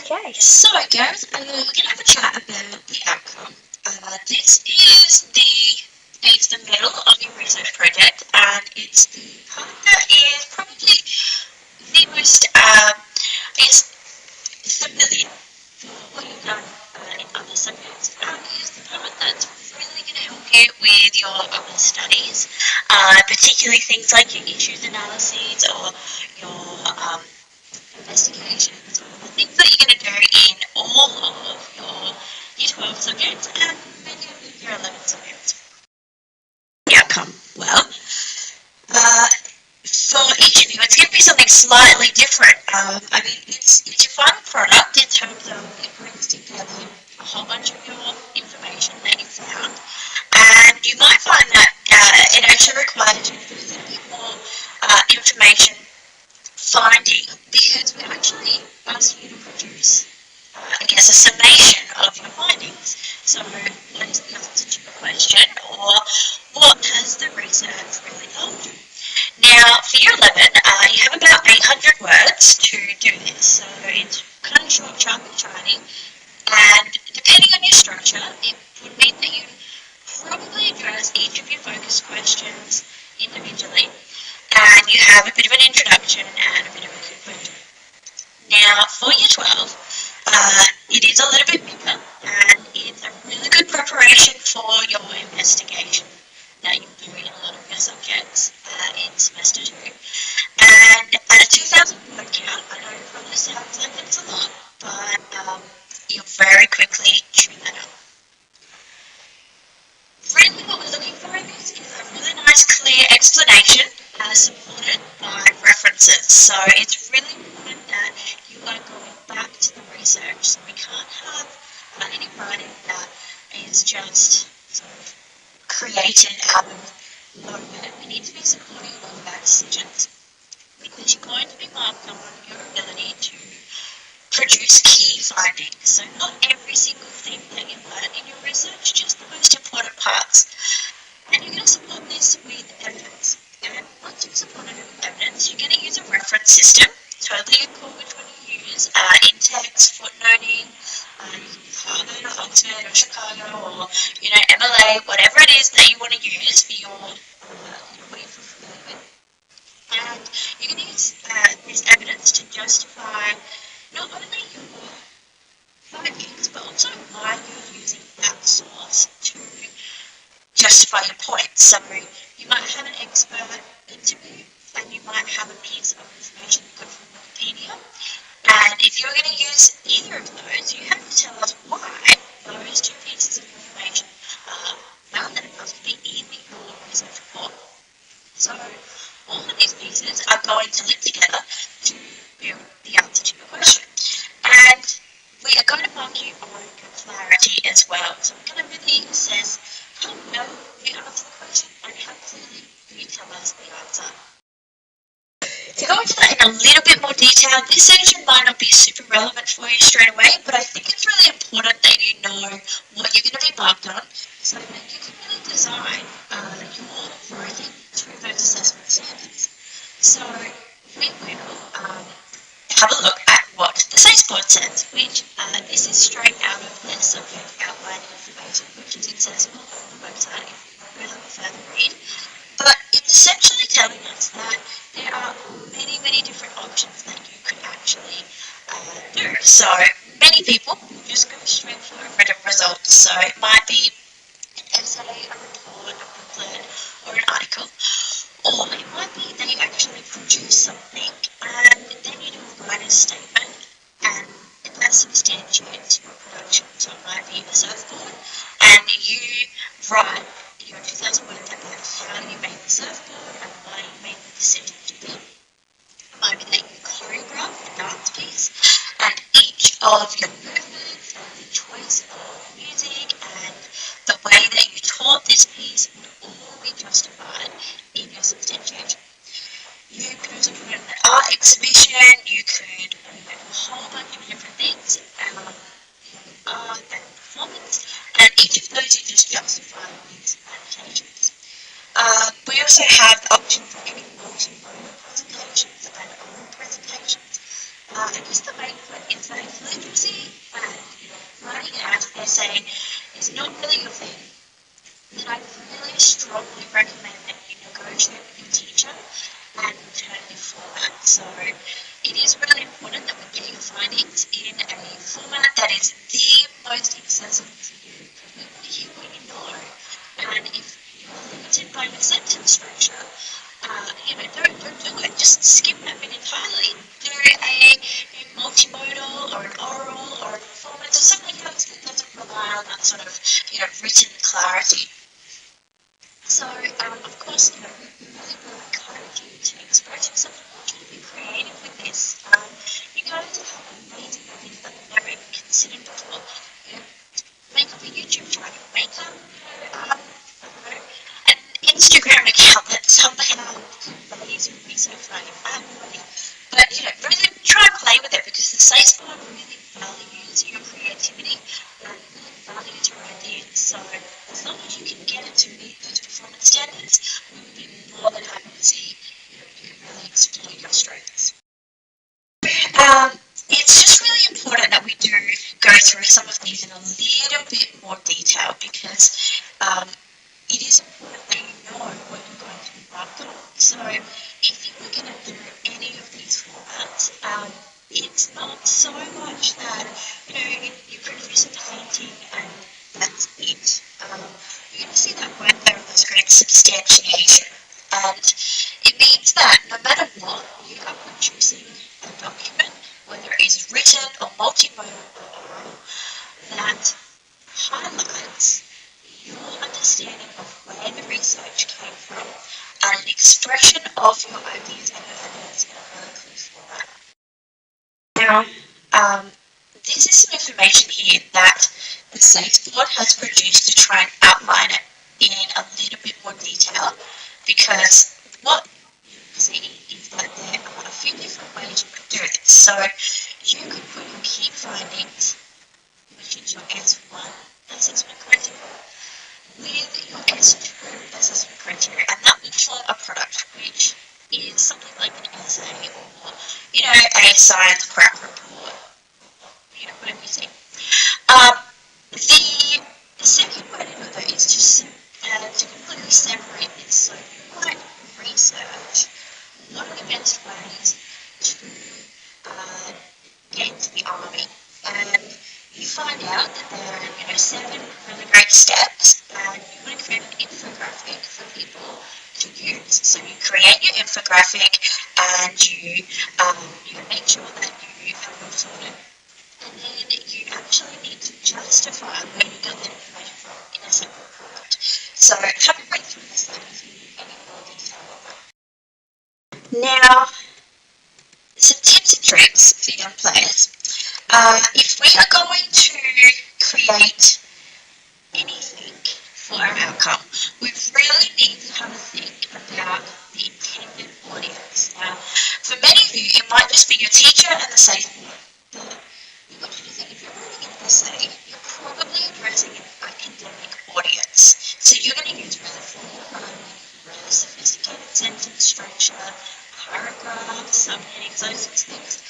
Okay, so girls, we're going to have a chat about the outcome. It's the middle of your research project, and it's the part that is probably the most, it's familiar for what you've done in other subjects, and is the part that's really going to help you with your other studies, particularly things like your issues analyses or your investigations, or the things that you're going to do in all of your Year 12 subjects and many of your Year 11 subjects. The outcome, well, for each of you, it's going to be something slightly different. It's your final product in terms of it brings together a whole bunch of your information that you found, and you might find that it actually requires you to do a little bit more information finding, because we actually ask you to produce, a summation of your findings. So, what is the answer to your question, or what has the research really told you? Now, for Year 11, you have about 800 words to do this, so it's kind of short, sharp, and shiny, and depending on your structure, it would mean that you probably address each of your focus questions individually, and you have a bit of an introduction and a bit of a conclusion. Now, for Year 12, it is a little bit bigger, and it's a really good preparation for your investigation that you do in a lot of your subjects in semester 2. And at a 2,000 word count, I know it probably sounds like it's a lot, but you'll very quickly chew that up. Really what we're looking for in this is a really nice clear explanation supported by references. So it's really important that you are going back to the research. So we can't have any writing that is just sort of created out of nowhere. We need to be supporting all of our decisions, because you're going to be marked on your ability to produce key findings. So not every single thing that you learn in your research, just the most important parts. And you're going to support this with evidence. And once you've supported it with evidence, you're going to use a reference system. Totally cool which one you use. In-text, footnoting, Harvard or Oxford or Chicago or MLA, whatever it is that you want to use for your what you're familiar with. And you're going to use this evidence to justify not only your findings, but also why you're using that source to justify your points. So you might have an expert interview, and you might have a piece of information put from Wikipedia. And if you're going to use either of those, you have to tell us why those two pieces of information are found that it must be in your research report. So all of these pieces are going to link together to build the answer to your question. And we are going to mark you on clarity as well. So we're going to really assess how well you answer the question and how clearly you tell us the answer. To go into that in a little bit more detail, this section might not be super relevant for you straight away, but I think it's really important that you know what you're going to be marked on, so that you can really design your writing through those assessment standards. So we will have a look at what the SACE board says, which this is straight out of their subject outline information, which is accessible on the website if you want to have a further read. But it's essentially telling us that there are many, many different options that you could actually do. So many people just go straight for a written result. So it might be an essay, a report, a booklet, or an article. Or it might be that you actually produce something and then you do a writer's statement, and that substantiates your production. So it might be a surfboard, and you write your 2,000 words about how you made the surfboard and why you made the decision to do it. It might be that you choreograph a dance piece, and each of your movements and the choice of music and the way that you taught this piece would all be justified in your substantiation. You could also put it in an art exhibition, you could do a whole bunch of different things, art and performance, and each of those you just justify with annotations. We also have the option for giving multi-mode presentations and oral presentations. I guess the main point is that if you just is not really your thing, then I really strongly recommend that you negotiate with your teacher and alternative format. So it is really important that we get your findings in a format that is the most accessible for you. We want to hear what you know. And if you're limited by your sentence structure, don't do it. Just skip that bit entirely. Do a multimodal or an oral or a performance or something else that doesn't rely on that sort of, written clarity. So, of course, we really will encourage you to express yourself. I want you to be creative with this. You guys have amazing things that you've never even considered before. Make up a YouTube channel, make up, an Instagram account that somehow conveys your research writing. I have no idea. But, really try and play with it because the SACE Board really values your creativity and really values your ideas. So as long as you can get it to meet those performance standards, we would be more than happy to see you really explore your strengths. It's just really important that we do go through some of these in a little bit more detail because it is important that you know what you're going to embark on. So if you were going to do any of these formats, it's not so much that you produce a painting and that's it. You're going to see that word there on the screen, substantiation, and it means that no matter what, you are producing a document, whether it is written or multimodal or oral, that highlights your understanding of where the research came from and an expression of your ideas and evidence in a really clear format. Now, this is some information here that the SACE Board has produced to try and outline it in a little bit more detail because what you can see is that there are a few different ways you could do this. So you could put your key findings, which is your S1 assessment criteria, with your S2 assessment criteria, and that will form a product which is something like an essay or, a science crack report, whatever you see. The second way to do that is to completely separate this. So you might research what are the best ways to get into the army, and you find out that there are 7 really great steps, and you want to create an infographic for people to use. So you create your infographic, and you make sure that you have it all sorted. And then you actually need to justify where you got that information from in a separate report. So have a read through this if you need any more detail on that. Now, some tips and tricks for young players. If we are going to create anything for our outcome, we really need to have a think about the intended audience. Now, for many of you, it might just be your teacher and the SACE Board. But you want you to think if you're writing an essay, you're probably addressing an academic audience. So you're going to use really formal writing, really sophisticated sentence structure, paragraphs, subheadings, those sorts of things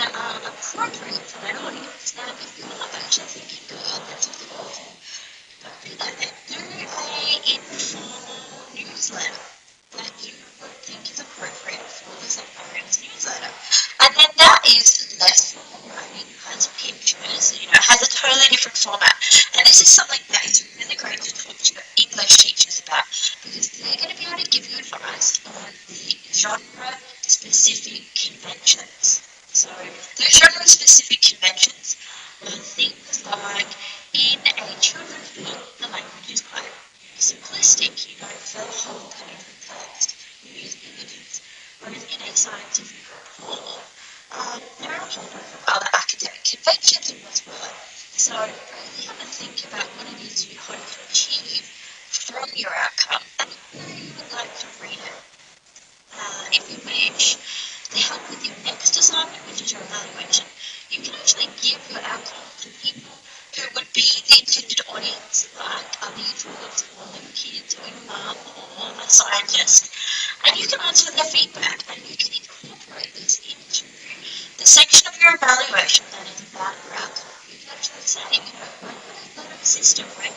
that are appropriate for that audience. Now, if you're not actually thinking, God, that's really awful, don't do that then. Do an informal newsletter that you would think is appropriate for the St. Mary's newsletter. And then that is less formal writing, has pictures, has a totally different format. And this is something that is really great to talk to your English teachers about because they're going to be able to give you advice on the genre-specific conventions. So those genre-specific conventions are things like in a children's book, the language is quite simplistic. You don't fill a whole page with text. You use images. Whereas in a scientific report, there are a whole lot of other academic conventions in this world. So really have a think about what it is you hope to achieve from your outcome and who you would like to read it. If you wish, to help with your next assignment, which is your evaluation, you can actually give your outcome to people who would be the intended audience, like other YouTubers or little kids or your mum or a scientist, and you can ask for their feedback and you can incorporate this into the section of your evaluation that is about your outcome. You can actually say, run a system, right?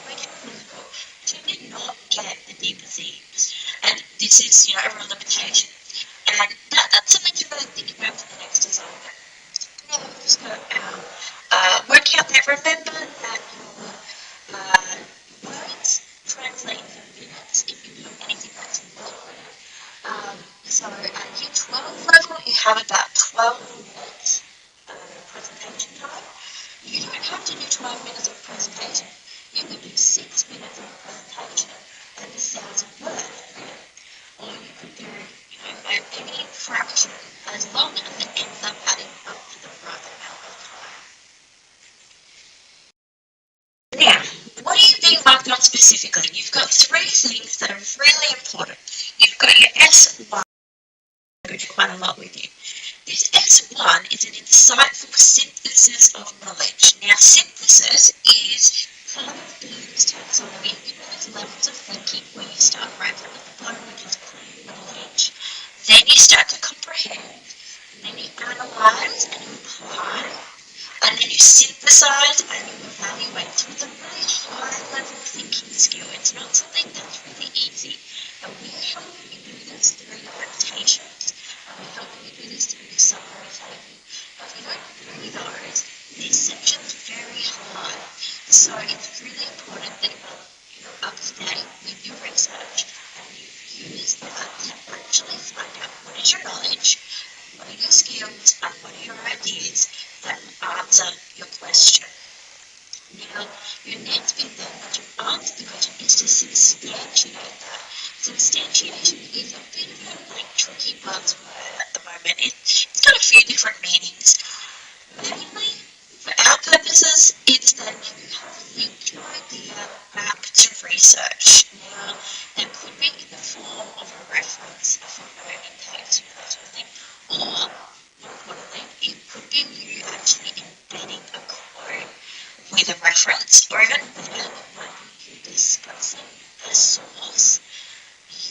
just go out, work out that, remember that your words translate to minutes if you know anything that's important. So at year 12 level, you have about 12 minutes presentation time. You don't have to do 12 minutes of presentation. You can do 6 minutes of presentation and 1,000 words. Or you could do, any fraction as long as it ends up adding up to the right amount of time. Now, what are you being marked on specifically? You've got 3 things that are really important. You've got your S1, which quite a lot with you. This S1 is an insightful synthesis of knowledge. Now, synthesis is part of Bloom's taxonomy. Those levels of thinking where you start right from the bottom, which is clear knowledge. Then you start to comprehend. And then you analyse and you apply. And then you synthesize and you evaluate. So it's a really high level thinking skill. It's not something that's really easy. And we help you do this through adaptations. And we help you do this through summary taking. If you don't do those, this section's very hard. So it's really important that you're up to date with your research and you use that to actually find out what is your knowledge, what are your skills, and what are your ideas that answer your question. Now, your next bit then, once you've answered the question, is to substantiate that. Substantiation is a bit of a tricky buzzword at the moment. It's got a few different meanings. Mainly, for our purposes, it's that you have linked your idea back to research. Now, that could be in the form of a reference, a footnote in text, that sort of thing, or, more importantly, it could be you actually embedding a quote with a reference, or even better, it might be you discussing a source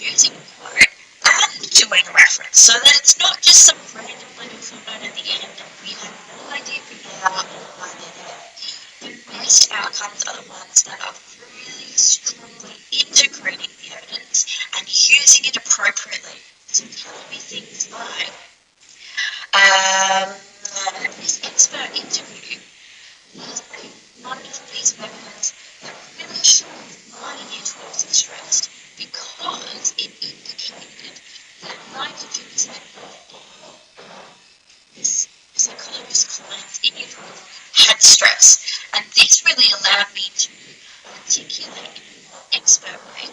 using a quote and doing a reference, so that it's not just some random little footnote at the end that we have no idea about or why they're there. The best outcomes are the ones that are really strongly integrating the evidence and using it appropriately. So tell me things like, this expert interview was one of these webinars that really showed why year 12s are stressed, because it indicated that 92% of this psychologist clients in year 12 had stress. And this really allowed me to articulate in a more expert way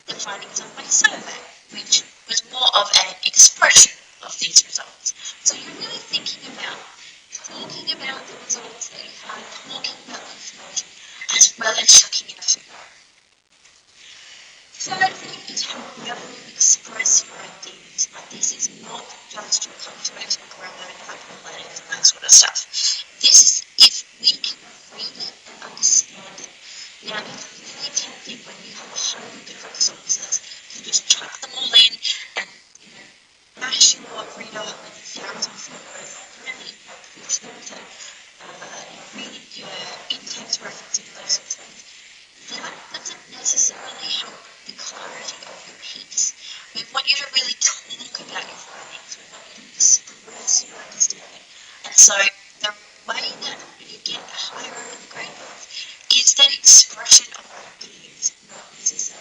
the findings of my survey, which was more of an expression of these results. So you're really thinking about talking about the results that you had, talking about the information, as well as chucking in a footnote. Third thing is how well you express your ideas. Like, this is not just your punctuation, grammar, and capital letters and that sort of stuff. This is if we can read it and understand it. Now, it's really tempting when you have 100 different sources to just chuck them all in and, mash your reader with 1,000 footnotes, really push them to read your in-text referencing, those sorts of things. That doesn't necessarily help the clarity of your piece. We want you to really talk about your findings. We want you to express your understanding. And so the way that you get higher in the grade book is that expression of ideas, not necessarily